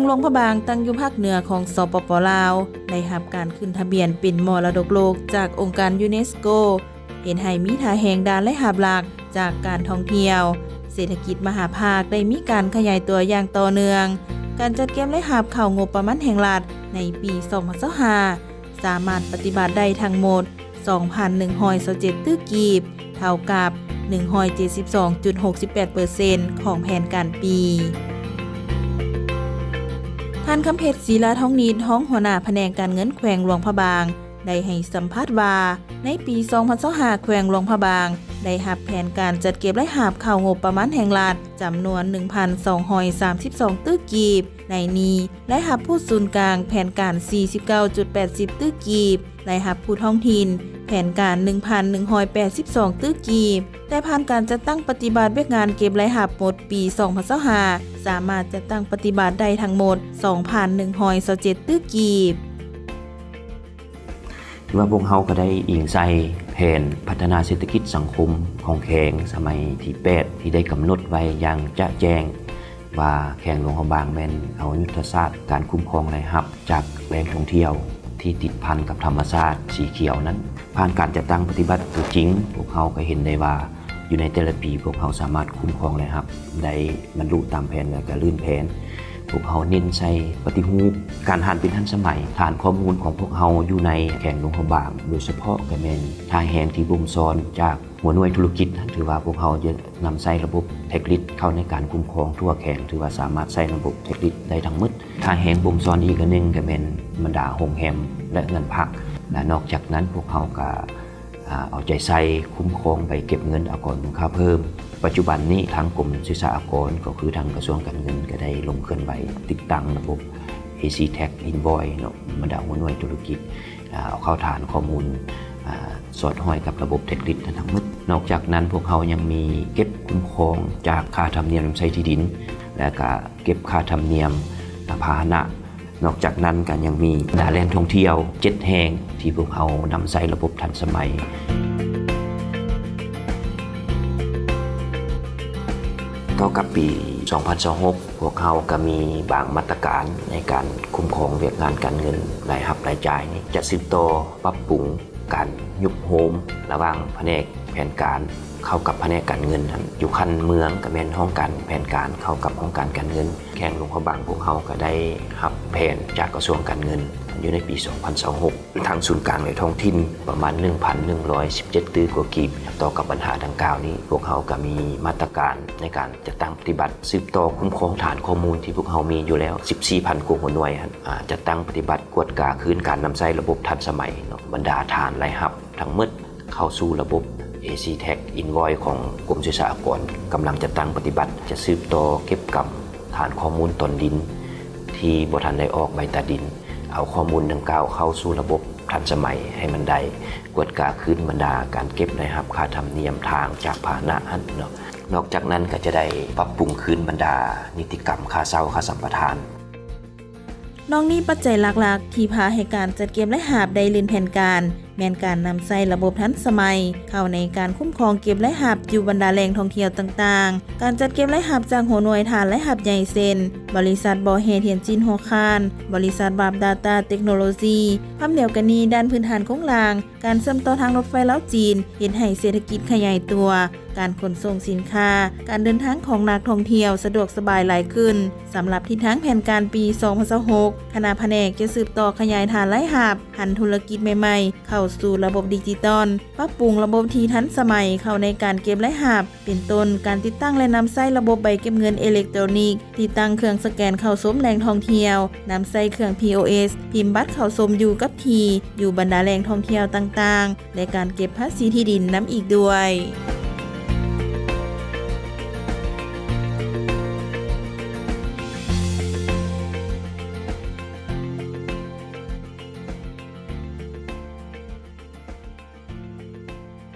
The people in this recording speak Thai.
หลวงพระบางตั้งอยู่ภาคเหนือของสปป.ลาวได้รับการขึ้นทะเบียนเป็นมรดกโลกจากองค์การยูเนสโกเห็นให้มีท่าแห่งด้านและหาบหลักจากการท่องเที่ยวเศรษฐกิจมหาภาคได้มีการขยายตัวอย่างต่อเนื่องการจัดเก็บและหาบเข้างบประมาณแห่งรัฐในปี2025สามารถปฏิบัติได้ทั้งหมด 2,127 ตื้อกีบเท่ากับ 172.68% ของแผนการปีท่านคำเพชรศรีลาทองนิดห้องหัวหน้าแผนกการเงินแขวงหลวงพระบางได้ให้สัมภาษณ์ว่าในปี2025แขวงหลวงพระบางได้รับแผนการจัดเก็บและหาบเข้างบประมาณแห่งรัฐจำนวน 1,232 ตื้อกีบในนี้ได้รับผู้ศูนย์กลางแผนการ 49.80 ตื้อกีบได้รับผู้ท้องถิ่นแผนการ 1,182 ตื้อกีบแต่ผ่านการจัดตั้งปฏิบัติเวียกงานเก็บและหาบหมดปี2025สามารถจัดตั้งปฏิบัติได้ทั้งหมด 2,127 ตื้อกีบว่าพวกเขาก็ได้อิงใส่แผนพัฒนาเศรษฐกิจสังคมของแขวงสมัยที่8ที่ได้กำหนดไว้อย่างจะแจ้งว่าแขวงหลวงพระบางแม่นเอายุทธศาสตร์การคุ้มครองรายรับจากแหล่งท่องเที่ยวที่ติดพันกับธรรมชาติสีเขียวนั้นผ่านการจัดตั้งปฏิบัติตัวจริงพวกเขาก็เห็นได้ว่าอยู่ในแต่ละปีพวกเขาสามารถคุ้มครองรายรับได้บรรลุตามแผนและก็ลื่นแผนพวกเขาเน้นใช้ปฏิรูปการหันเป็นทันสมัยฐานข้อมูลของพวกเขาอยู่ในแขวงหลวงพระบางโดยเฉพาะก็แม่นทางแหงที่บ่มซ้อนจากหัวหน่วยธุรกิจถือว่าพวกเขาจะนำใช้ระบบเทคนิคเข้าในการคุ้มครองทั่วแขวงถือว่าสามารถใช้ระบบเทคนิคได้ทั้งหมดทางแหงบ่มซ้อนอีกอันนึงก็แม่นบรรดาโรงแรมและเงินพักและนอกจากนั้นพวกเขาก็เอาใจใส่คุ้มครองไปเก็บเงินอากรมูลค่าเพิ่มปัจจุบันนี้ทางกรมศึกษาอากรก็คือทางกระทรวงการเงินก็ได้ลงเคลื่อนไหวติดตั้งระบบ AC Tax Invoice เนาะบรรดาหัวหน่วยธุรกิจเอาเข้าฐานข้อมูลสอดห้อยกับระบบเทคนิคทั้งหมดนอกจากนั้นพวกเขายังมีเก็บคุ้มครองจากค่าธรรมเนียมใช้ที่ดินและก็เก็บค่าธรรมเนียมพาหนะนอกจากนั้นก็ยังมีด่านแหล่งท่องเที่ยว7แห่งที่พวกเขานำใช้ระบบทันสมัยต่อกับปี2026พวกเขาก็มีบางมาตรการในการคุ้มครองเวียกงานการเงินรายรับรายจ่ายนี้จะสืบต่อปรับปรุงการยุบโฮมระหว่างแผนกแผนการเข้ากับแผนกการเงินอยู่ขั้นเมืองกับแม่นห้องการแผนการเข้ากับห้องการเงินแขวงหลวงพระบางพวกเขาก็ได้รับแผนจากกระทรวงการเงินอยู่ในปี2026ทางศูนย์กลางในท้องถิ่นประมาณ 1,117 ตื้อกว่ากีบต่อกับปัญหาดังกล่าวนี้พวกเขาก็มีมาตรการในการจัดตั้งปฏิบัติสืบต่อคุ้มครองฐานข้อมูลที่พวกเขามีอยู่แล้ว 14,000 กว่าหัวหน่วยจัดตั้งปฏิบัติกวดกาคืนการนำใช้ระบบทันสมัยบรรดาฐานรายรับทั้งหมดเข้าสู่ระบบ AC Tax Invoice ของกรมศึกษาอากรกำลังจะตั้งปฏิบัติจะสืบต่อเก็บกำฐานข้อมูลตนดินที่บ่ทันได้ออกใบตาดินเอาข้อมูลดังกล่าวเข้าสู่ระบบทันสมัยให้มันได้กวดกาขึ้นบรรดาการเก็บรายรับค่าธรรมเนียมทางจากพาหนะเนาะนอกจากนั้นก็จะได้ปรับปรุงคืนบรรดานิติกรรมค่าเช่าค่าสัมปทานนอกนี้ปัจจัยหลักๆที่พาให้การจัดเก็บและหาบได้ลื่นแผนการแม่นการนำใช้ระบบทันสมัยเข้าในการคุ้มครองเก็บและหาบอยู่บรรดาแหล่งท่องเที่ยวต่างๆการจัดเก็บและหาบจากหัวหน่วยฐานและหาบใหญ่เช่นบริษัทบอเฮเทียนจินโฮคานบริษัทบาบดาตาเทคโนโลยีพร้อมเดียวกันนี้ด้านพื้นฐานของรางการเชื่อมต่อทางรถไฟลาวจีนเห็นให้เศรษฐกิจขยายตัวการขนส่งสินค้าการเดินทางของนักท่องเที่ยวสะดวกสบายหลายขึ้นสำหรับทิศทางแผนการปี2026คณะแผนกจะสืบต่อขยายฐานรายรับหันธุรกิจใหม่ๆเข้าสู่ระบบดิจิตอลปรับปรุงระบบที่ทันสมัยเข้าในการเก็บรายรับเป็นต้นการติดตั้งและนำใช้ระบบใบเก็บเงินอิเล็กทรอนิกส์ติดตั้งเครื่องสแกนเข้าชมแหล่งท่องเที่ยวนำใช้เครื่อง POS พิมพ์บัตรเข้าชมอยู่กับที่อยู่บรรดาแหล่งท่องเที่ยวต่างๆและการเก็บภาษีที่ดินนำอีกด้วย